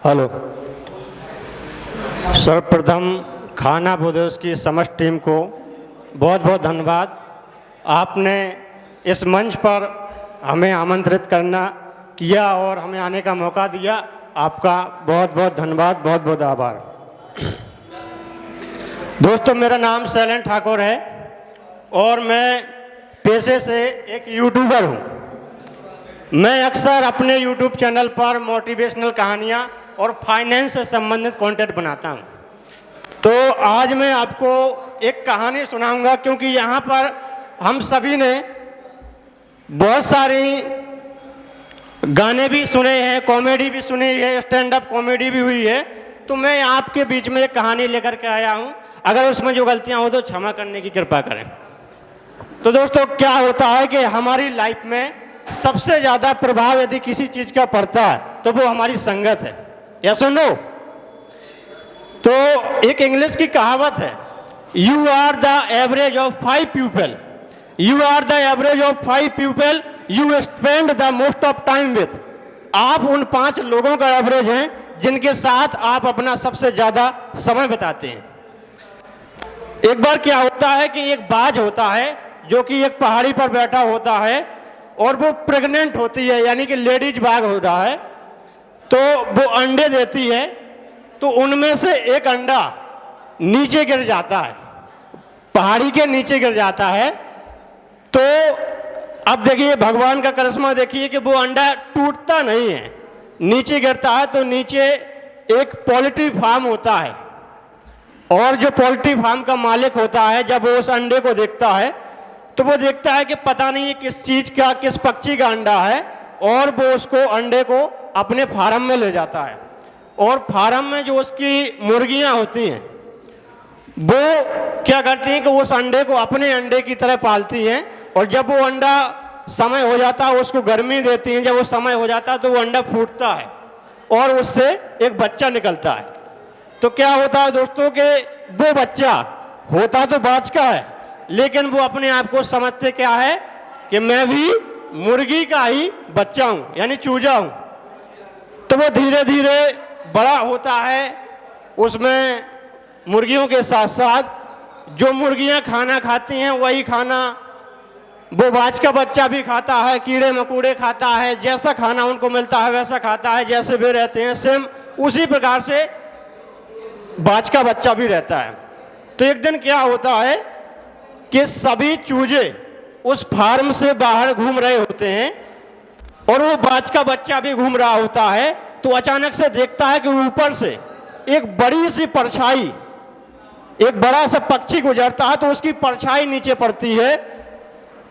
Hello. सर्वप्रथम खाना बोधोस की समस्त टीम को बहुत बहुत धन्यवाद। आपने इस मंच पर हमें आमंत्रित करना किया और हमें आने का मौका दिया। आपका बहुत बहुत धन्यवाद, बहुत बहुत आभार। दोस्तों, मेरा नाम शैलेंद्र ठाकुर है और मैं पेशे से एक यूट्यूबर हूँ। मैं अक्सर अपने यूट्यूब चैनल पर मोटिवेशनल कहानियाँ और फाइनेंस से संबंधित कंटेंट बनाता हूँ। तो आज मैं आपको एक कहानी सुनाऊंगा, क्योंकि यहाँ पर हम सभी ने बहुत सारी गाने भी सुने हैं, कॉमेडी भी सुनी है, स्टैंड अप कॉमेडी भी हुई है। तो मैं आपके बीच में एक कहानी लेकर के आया हूँ। अगर उसमें जो गलतियाँ हो तो क्षमा करने की कृपा करें। तो दोस्तों, क्या होता है कि हमारी लाइफ में सबसे ज़्यादा प्रभाव यदि किसी चीज़ का पड़ता है तो वो हमारी संगत है। या सुनो, तो एक इंग्लिश की कहावत है, you are the average of 5 people, you are the average of 5 people you spend the most of time with. आप उन 5 लोगों का एवरेज हैं जिनके साथ आप अपना सबसे ज़्यादा समय बिताते हैं। एक बार क्या होता है कि एक बाज होता है जो कि एक पहाड़ी पर बैठा होता है और वो प्रेग्नेंट होती है, यानी कि लेडीज बाग हो रहा है। तो वो अंडे देती है, तो उनमें से एक अंडा नीचे गिर जाता है, पहाड़ी के नीचे गिर जाता है। तो अब देखिए भगवान का करिश्मा देखिए कि वो अंडा टूटता नहीं है, नीचे गिरता है। तो नीचे एक पोल्ट्री फार्म होता है और जो पोल्ट्री फार्म का मालिक होता है, जब वो उस अंडे को देखता है तो वो देखता है कि पता नहीं ये किस चीज़ का, किस पक्षी का अंडा है, और वो उसको अंडे को अपने फार्म में ले जाता है। और फार्म में जो उसकी मुर्गियां होती हैं वो क्या करती हैं कि उस अंडे को अपने अंडे की तरह पालती हैं, और जब वो अंडा समय हो जाता है उसको गर्मी देती हैं। जब वो समय हो जाता है तो वो अंडा फूटता है और उससे एक बच्चा निकलता है। तो क्या होता है दोस्तों कि वो बच्चा होता तो बाज का है, लेकिन वो अपने आप को समझते क्या है कि मैं भी मुर्गी का ही बच्चा हूँ, यानी चूजा हूँ। तो वो धीरे धीरे बड़ा होता है, उसमें मुर्गियों के साथ साथ जो मुर्गियाँ खाना खाती हैं वही खाना वो बाज का बच्चा भी खाता है, कीड़े मकोड़े खाता है, जैसा खाना उनको मिलता है वैसा खाता है, जैसे वे रहते हैं सेम उसी प्रकार से बाज का बच्चा भी रहता है। तो एक दिन क्या होता है कि सभी चूजे उस फार्म से बाहर घूम रहे होते हैं और वो बाज का बच्चा भी घूम रहा होता है। तो अचानक से देखता है कि ऊपर से एक बड़ी सी परछाई, एक बड़ा सा पक्षी गुजरता है, तो उसकी परछाई नीचे पड़ती है।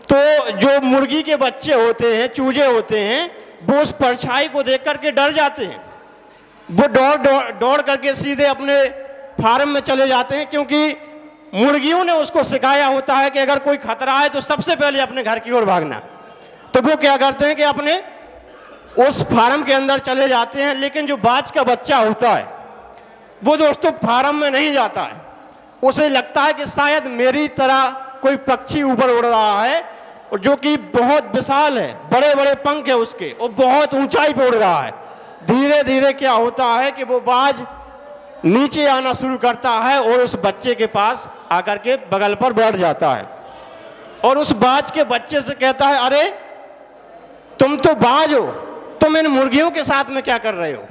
तो जो मुर्गी के बच्चे होते हैं, चूजे होते हैं, वो उस परछाई को देख करके डर जाते हैं। वो दौड़ करके सीधे अपने फार्म में चले जाते हैं, क्योंकि मुर्गियों ने उसको सिखाया होता है कि अगर कोई खतरा है तो सबसे पहले अपने घर की ओर भागना। तो वो क्या करते हैं कि अपने उस फार्म के अंदर चले जाते हैं। लेकिन जो बाज का बच्चा होता है वो दोस्तों फार्म में नहीं जाता है। उसे लगता है कि शायद मेरी तरह कोई पक्षी ऊपर उड़ रहा है, और जो कि बहुत विशाल है, बड़े बड़े पंख है उसके, और बहुत ऊंचाई पर उड़ रहा है। धीरे धीरे क्या होता है कि वो बाज नीचे आना शुरू करता है और उस बच्चे के पास आकर के बगल पर बैठ जाता है और उस बाज के बच्चे से कहता है, अरे तुम तो बाज हो, तुम इन मुर्गियों के साथ में क्या कर रहे हो?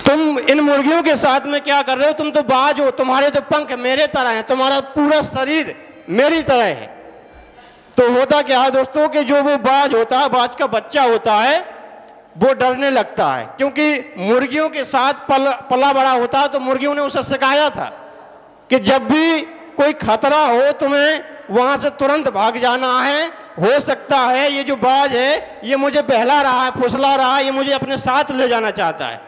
तुम इन मुर्गियों के साथ में क्या कर रहे हो? तुम तो बाज हो, तुम्हारे तो पंख मेरे तरह हैं, तुम्हारा पूरा शरीर मेरी तरह है। तो होता क्या है दोस्तों कि जो वो बाज होता है, बाज का बच्चा होता है, वो डरने लगता है, क्योंकि मुर्गियों के साथ पला बड़ा होता है। तो मुर्गियों ने उसे सिखाया था कि जब भी कोई खतरा हो तुम्हें वहां से तुरंत भाग जाना है। हो सकता है ये जो बाज है ये मुझे बहला रहा है, फुसला रहा है, ये मुझे अपने साथ ले जाना चाहता है।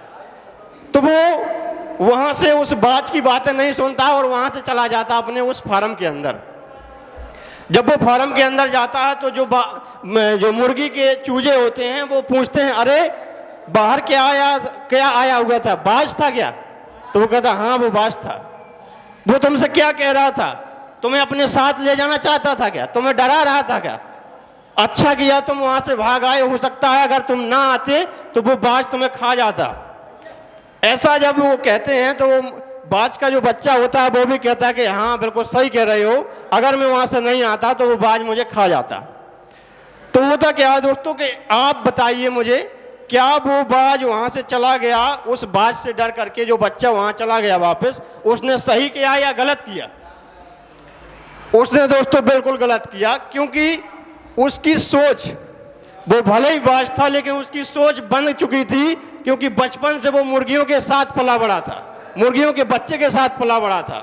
तो वो वहां से उस बाज की बातें नहीं सुनता और वहां से चला जाता अपने उस फार्म के अंदर। जब वो फार्म के अंदर जाता है तो जो मुर्गी के चूजे होते हैं वो पूछते हैं, अरे बाहर क्या आया हुआ था, बाज था क्या? तो वो कहता, हाँ वो बाज था। वो तुमसे क्या कह रहा था? तुम्हें अपने साथ ले जाना चाहता था क्या? तुम्हें डरा रहा था क्या? अच्छा किया तुम वहां से भाग आए, हो सकता है अगर तुम ना आते तो वो बाज तुम्हें खा जाता। ऐसा जब वो कहते हैं तो वो बाज का जो बच्चा होता है वो भी कहता है कि हाँ बिल्कुल सही कह रहे हो, अगर मैं वहां से नहीं आता तो वो बाज मुझे खा जाता। तो होता क्या है दोस्तों कि आप बताइए मुझे, क्या वो बाज वहां से चला गया, उस बाज से डर करके जो बच्चा वहां चला गया वापस, उसने सही किया या गलत किया? उसने दोस्तों बिल्कुल गलत किया, क्योंकि उसकी सोच, वो भले ही बाज था लेकिन उसकी सोच बन चुकी थी, क्योंकि बचपन से वो मुर्गियों के साथ पला बड़ा था, मुर्गियों के बच्चे के साथ पला बड़ा था।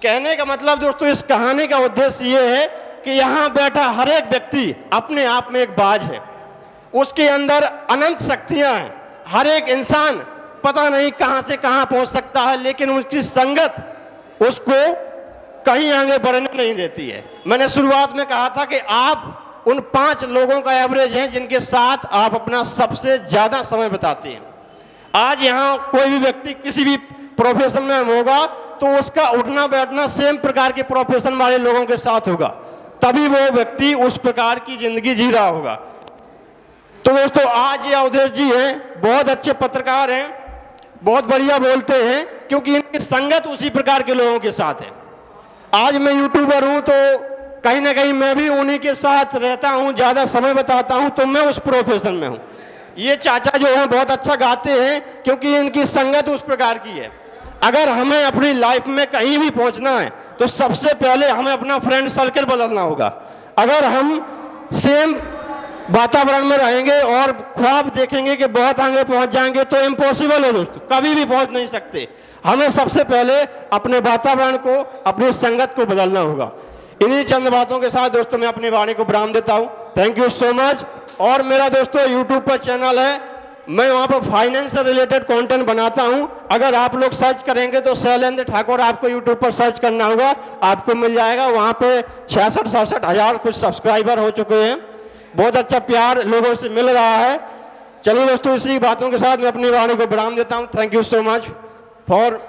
कहने का मतलब दोस्तों इस कहानी का उद्देश्य ये है कि यहाँ बैठा हर एक व्यक्ति अपने आप में एक बाज है, उसके अंदर अनंत शक्तियाँ हैं। हर एक इंसान पता नहीं कहाँ से कहाँ पहुँच सकता है, लेकिन उसकी संगत उसको कहीं आगे बढ़ने नहीं देती है। मैंने शुरुआत में कहा था कि आप उन 5 लोगों का एवरेज हैं जिनके साथ आप अपना सबसे ज़्यादा समय बिताते हैं। आज यहाँ कोई भी व्यक्ति किसी भी प्रोफेशन में होगा तो उसका उठना बैठना सेम प्रकार के प्रोफेशन वाले लोगों के साथ होगा, तभी वो व्यक्ति उस प्रकार की जिंदगी जी रहा होगा। तो दोस्तों आज ये अवधेश जी हैं, बहुत अच्छे पत्रकार हैं, बहुत बढ़िया बोलते हैं, क्योंकि इनकी संगत उसी प्रकार के लोगों के साथ है। आज मैं यूट्यूबर हूं तो कहीं ना कहीं मैं भी उन्हीं के साथ रहता हूं, ज़्यादा समय बताता हूं, तो मैं उस प्रोफेशन में हूं। ये चाचा जो हैं बहुत अच्छा गाते हैं, क्योंकि इनकी संगत उस प्रकार की है। अगर हमें अपनी लाइफ में कहीं भी पहुंचना है तो सबसे पहले हमें अपना फ्रेंड सर्कल बदलना होगा। अगर हम सेम वातावरण में रहेंगे और ख्वाब देखेंगे कि बहुत आगे पहुंच जाएंगे तो इम्पॉसिबल है दोस्तों, कभी भी पहुंच नहीं सकते। हमें सबसे पहले अपने वातावरण को, अपनी संगत को बदलना होगा। इन्हीं चंद बातों के साथ दोस्तों मैं अपनी वाणी को विराम देता हूं। Thank you so much. और मेरा दोस्तों यूट्यूब पर चैनल है, मैं वहाँ पर फाइनेंस से रिलेटेड कंटेंट बनाता हूँ। अगर आप लोग सर्च करेंगे तो शैलेंद्र ठाकुर आपको यूट्यूब पर सर्च करना होगा, आपको मिल जाएगा। वहाँ पे 66-67 हज़ार कुछ सब्सक्राइबर हो चुके हैं। बहुत अच्छा प्यार लोगों से मिल रहा है। चलिए दोस्तों इसी बातों के साथ मैं अपनी वाणी को विराम देता हूँ। Thank you so much for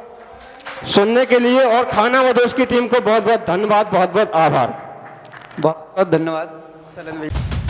सुनने के लिए, और खाना व दोस्त की टीम को बहुत बहुत धन्यवाद, बहुत बहुत आभार। बहुत बहुत धन्यवाद शैलेंद्र भाई।